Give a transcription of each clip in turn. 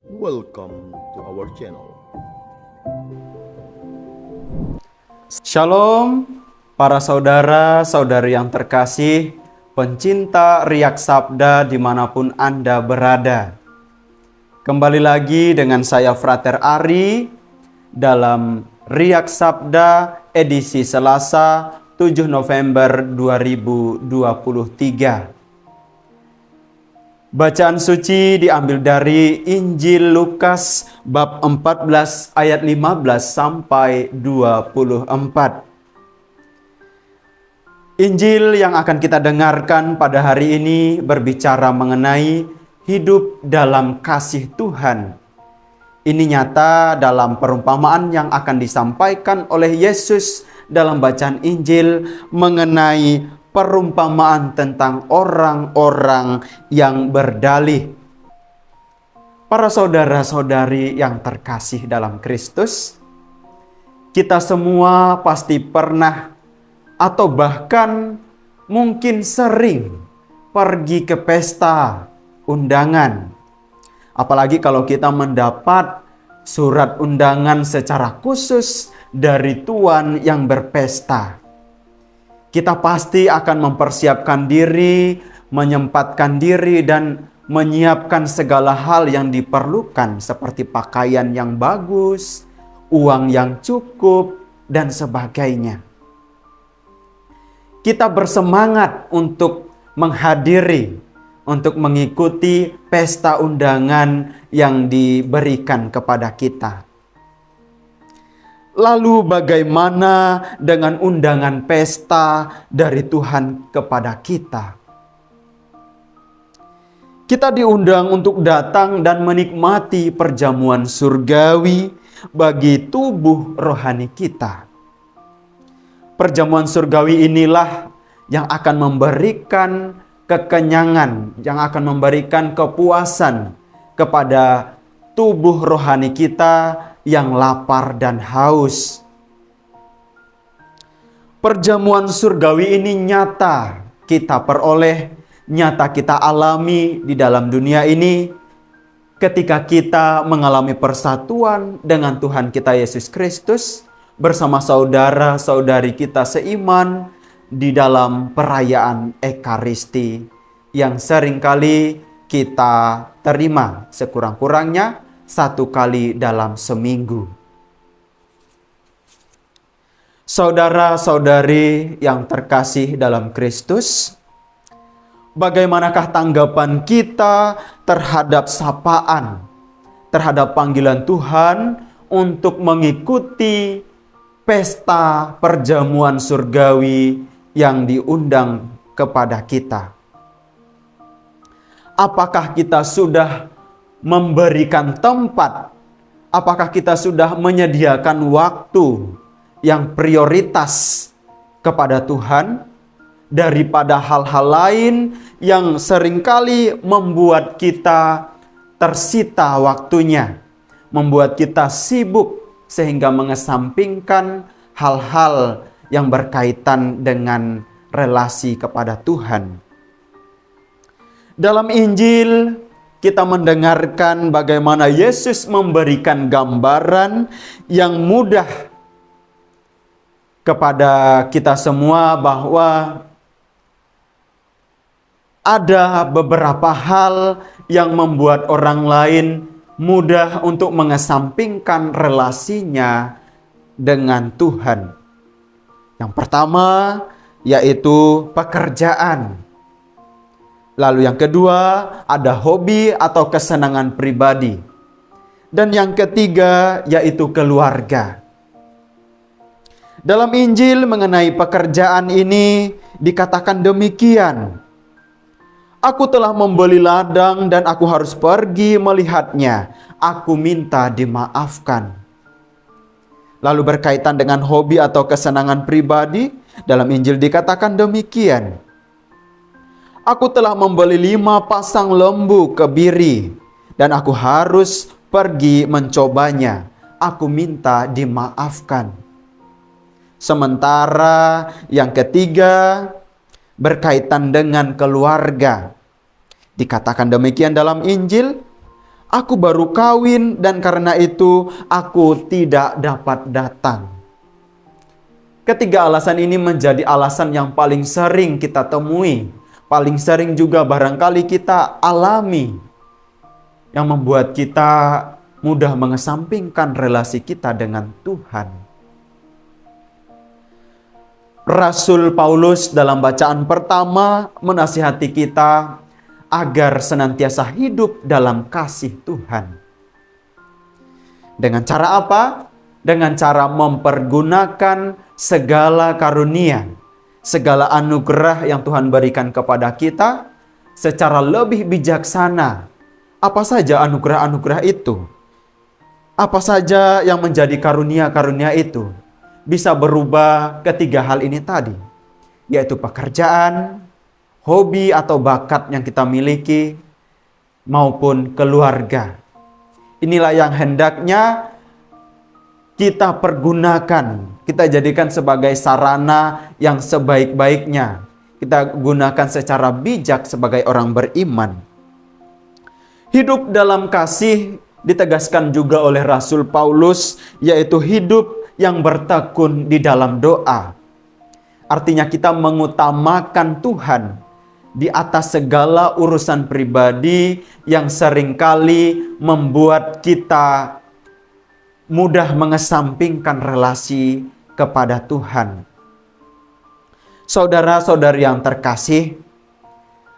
Welcome to our channel. Shalom, para saudara-saudari yang terkasih, pencinta Riak Sabda dimanapun Anda berada. Kembali lagi dengan saya Frater Ari dalam Riak Sabda edisi Selasa 7 November 2023. Bacaan suci diambil dari Injil Lukas bab 14 ayat 15 sampai 24. Injil yang akan kita dengarkan pada hari ini berbicara mengenai hidup dalam kasih Tuhan. Ini nyata dalam perumpamaan yang akan disampaikan oleh Yesus dalam bacaan Injil mengenai perumpamaan tentang orang-orang yang berdalih. Para saudara-saudari yang terkasih dalam Kristus, kita semua pasti pernah atau bahkan mungkin sering pergi ke pesta undangan. Apalagi kalau kita mendapat surat undangan secara khusus dari tuan yang berpesta. Kita pasti akan mempersiapkan diri, menyempatkan diri, dan menyiapkan segala hal yang diperlukan seperti pakaian yang bagus, uang yang cukup, dan sebagainya. Kita bersemangat untuk menghadiri, untuk mengikuti pesta undangan yang diberikan kepada kita. Lalu bagaimana dengan undangan pesta dari Tuhan kepada kita? Kita diundang untuk datang dan menikmati perjamuan surgawi bagi tubuh rohani kita. Perjamuan surgawi inilah yang akan memberikan kekenyangan, yang akan memberikan kepuasan kepada tubuh rohani kita yang lapar dan haus. Perjamuan surgawi ini nyata kita peroleh, nyata kita alami di dalam dunia ini ketika kita mengalami persatuan dengan Tuhan kita Yesus Kristus bersama saudara-saudari kita seiman di dalam perayaan Ekaristi yang seringkali kita terima sekurang-kurangnya 1 kali dalam seminggu. Saudara-saudari yang terkasih dalam Kristus, bagaimanakah tanggapan kita terhadap sapaan, terhadap panggilan Tuhan untuk mengikuti pesta perjamuan surgawi yang diundang kepada kita? Apakah kita sudah memberikan tempat? Apakah kita sudah menyediakan waktu yang prioritas kepada Tuhan daripada hal-hal lain yang seringkali membuat kita tersita waktunya, membuat kita sibuk sehingga mengesampingkan hal-hal yang berkaitan dengan relasi kepada Tuhan? Dalam Injil kita mendengarkan bagaimana Yesus memberikan gambaran yang mudah kepada kita semua bahwa ada beberapa hal yang membuat orang lain mudah untuk mengesampingkan relasinya dengan Tuhan. Yang pertama yaitu pekerjaan. Lalu yang kedua ada hobi atau kesenangan pribadi. Dan yang ketiga yaitu keluarga. Dalam Injil mengenai pekerjaan ini dikatakan demikian. Aku telah membeli ladang dan aku harus pergi melihatnya. Aku minta dimaafkan. Lalu berkaitan dengan hobi atau kesenangan pribadi, dalam Injil dikatakan demikian. Aku telah membeli 5 pasang lembu kebiri dan aku harus pergi mencobanya. Aku minta dimaafkan. Sementara yang ketiga berkaitan dengan keluarga. Dikatakan demikian dalam Injil, Aku baru kawin dan karena itu aku tidak dapat datang. Ketiga alasan ini menjadi alasan yang paling sering kita temui, paling sering juga barangkali kita alami, yang membuat kita mudah mengesampingkan relasi kita dengan Tuhan. Rasul Paulus dalam bacaan pertama menasihati kita agar senantiasa hidup dalam kasih Tuhan. Dengan cara apa? Dengan cara mempergunakan segala karunia, segala anugerah yang Tuhan berikan kepada kita secara lebih bijaksana. Apa saja anugerah-anugerah itu? Apa saja yang menjadi karunia-karunia itu? Bisa berubah ketiga hal ini tadi, yaitu pekerjaan, hobi atau bakat yang kita miliki, maupun keluarga. Inilah yang hendaknya kita pergunakan, kita jadikan sebagai sarana yang sebaik-baiknya. Kita gunakan secara bijak sebagai orang beriman. Hidup dalam kasih ditegaskan juga oleh Rasul Paulus, yaitu hidup yang bertekun di dalam doa. Artinya kita mengutamakan Tuhan di atas segala urusan pribadi yang seringkali membuat kita mudah mengesampingkan relasi kepada Tuhan. Saudara-saudari yang terkasih,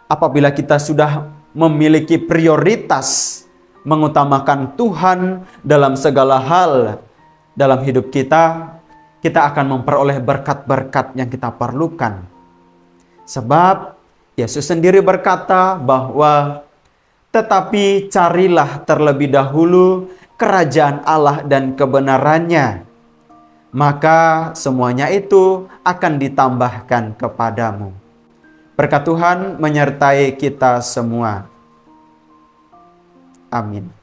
apabila kita sudah memiliki prioritas mengutamakan Tuhan dalam segala hal dalam hidup kita, kita akan memperoleh berkat-berkat yang kita perlukan. Sebab Yesus sendiri berkata bahwa tetapi carilah terlebih dahulu kerajaan Allah dan kebenarannya, maka semuanya itu akan ditambahkan kepadamu. Berkat Tuhan menyertai kita semua. Amin.